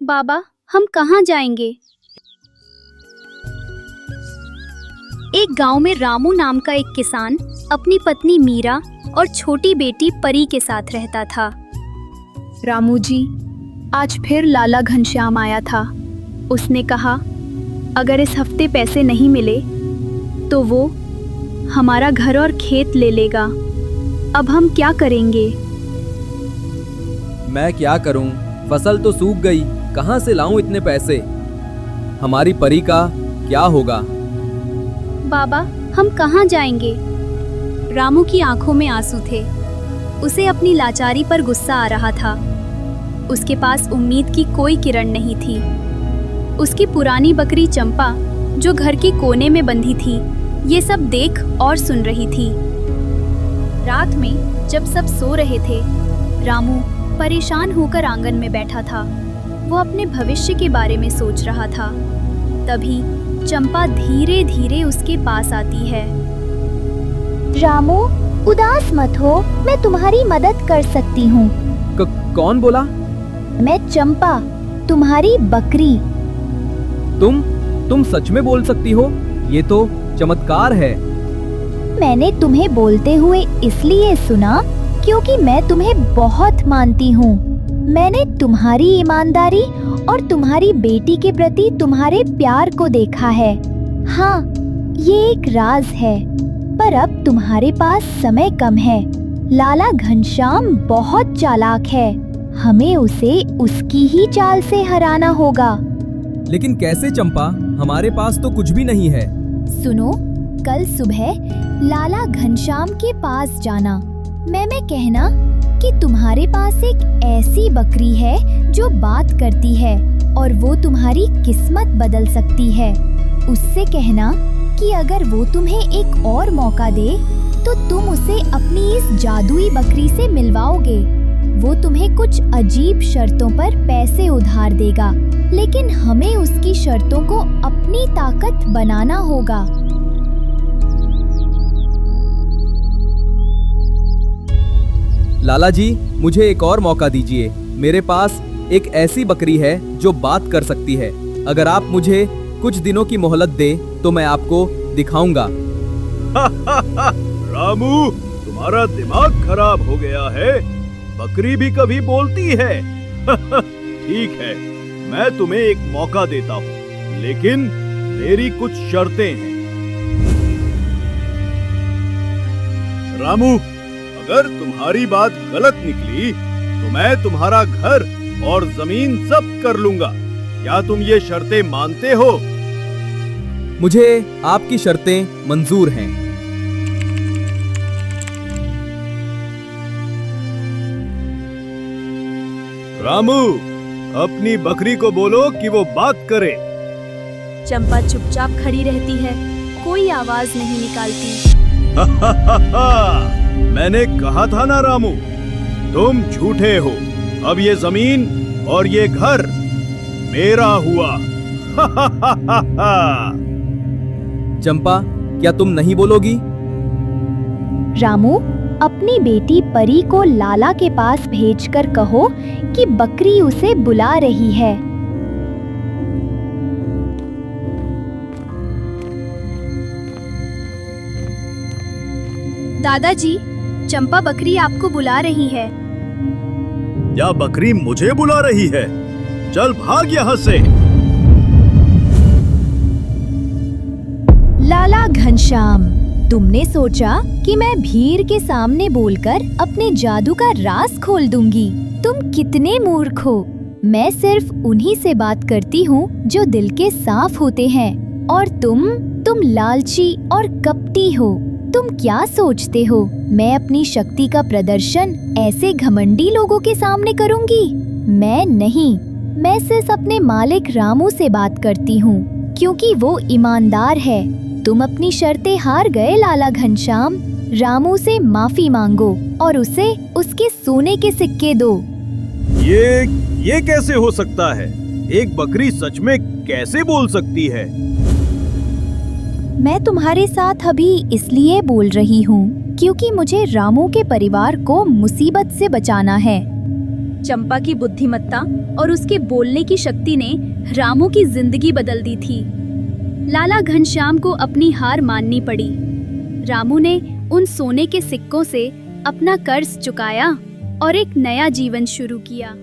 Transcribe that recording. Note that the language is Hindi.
बाबा, हम कहाँ जाएंगे? एक गांव में रामू नाम का एक किसान अपनी पत्नी मीरा और छोटी बेटी परी के साथ रहता था। रामू जी, आज फिर लाला घनश्याम आया था। उसने कहा, अगर इस हफ्ते पैसे नहीं मिले तो वो हमारा घर और खेत ले लेगा। अब हम क्या करेंगे? मैं क्या करूं? फसल तो सूख गई, कहां से लाऊं इतने पैसे? हमारी परी का क्या होगा? बाबा, हम कहाँ जाएंगे? रामू की आंखों में आंसू थे। उसे अपनी लाचारी पर गुस्सा आ रहा था। उसके पास उम्मीद की कोई किरण नहीं थी। उसकी पुरानी बकरी चंपा, जो घर के कोने में बंधी थी, ये सब देख और सुन रही थी। रात में जब सब सो रहे थे, रामू परेशान होकर आंगन में बैठा था। वो अपने भविष्य के बारे में सोच रहा था। तभी चंपा धीरे धीरे उसके पास आती है। रामू, उदास मत हो, मैं तुम्हारी मदद कर सकती हूँ। कौन बोला? मैं चंपा, तुम्हारी बकरी। तुम सच में बोल सकती हो? ये तो चमत्कार है। मैंने तुम्हें बोलते हुए इसलिए सुना क्योंकि मैं तुम्हें बहुत मानती हूँ। मैंने तुम्हारी ईमानदारी और तुम्हारी बेटी के प्रति तुम्हारे प्यार को देखा है। हाँ, ये एक राज है, पर अब तुम्हारे पास समय कम है। लाला घनश्याम बहुत चालाक है, हमें उसे उसकी ही चाल से हराना होगा। लेकिन कैसे चंपा? हमारे पास तो कुछ भी नहीं है। सुनो, कल सुबह लाला घनश्याम के पास जाना। मैं कहना कि तुम्हारे पास एक ऐसी बकरी है जो बात करती है और वो तुम्हारी किस्मत बदल सकती है। उससे कहना कि अगर वो तुम्हें एक और मौका दे तो तुम उसे अपनी इस जादुई बकरी से मिलवाओगे। वो तुम्हें कुछ अजीब शर्तों पर पैसे उधार देगा, लेकिन हमें उसकी शर्तों को अपनी ताकत बनाना होगा। लाला जी, मुझे एक और मौका दीजिए। मेरे पास एक ऐसी बकरी है जो बात कर सकती है। अगर आप मुझे कुछ दिनों की मोहलत दे तो मैं आपको दिखाऊंगा। रामू, तुम्हारा दिमाग खराब हो गया है। बकरी भी कभी बोलती है। ठीक है, मैं तुम्हें एक मौका देता हूँ, लेकिन मेरी कुछ शर्तें हैं। रामू, अगर तुम्हारी बात गलत निकली तो मैं तुम्हारा घर और जमीन जब्त कर लूंगा। क्या तुम ये शर्तें मानते हो? मुझे आपकी शर्तें मंजूर हैं। रामू, अपनी बकरी को बोलो कि वो बात करे। चंपा चुपचाप खड़ी रहती है, कोई आवाज नहीं निकालती। मैंने कहा था ना रामू, तुम झूठे हो। अब ये जमीन और ये घर मेरा हुआ। चंपा, क्या तुम नहीं बोलोगी? रामू, अपनी बेटी परी को लाला के पास भेजकर कहो कि बकरी उसे बुला रही है। दादाजी, चंपा बकरी आपको बुला रही है। या बकरी मुझे बुला रही है? चल भाग यहाँ से। लाला घनश्याम, तुमने सोचा कि मैं भीड़ के सामने बोलकर अपने जादू का राज खोल दूंगी। तुम कितने मूर्ख हो। मैं सिर्फ उन्हीं से बात करती हूँ जो दिल के साफ होते हैं, और तुम लालची और कपटी हो। तुम क्या सोचते हो मैं अपनी शक्ति का प्रदर्शन ऐसे घमंडी लोगों के सामने करूंगी? मैं नहीं, मैं सिर्फ अपने मालिक रामू से बात करती हूँ, क्योंकि वो ईमानदार है। तुम अपनी शर्तें हार गए लाला घनश्याम। रामू से माफी मांगो और उसे उसके सोने के सिक्के दो। ये कैसे हो सकता है? एक बकरी सच में कैसे बोल सकती है? मैं तुम्हारे साथ अभी इसलिए बोल रही हूँ क्योंकि मुझे रामू के परिवार को मुसीबत से बचाना है। चंपा की बुद्धिमत्ता और उसके बोलने की शक्ति ने रामू की जिंदगी बदल दी थी। लाला घनश्याम को अपनी हार माननी पड़ी। रामू ने उन सोने के सिक्कों से अपना कर्ज चुकाया और एक नया जीवन शुरू किया।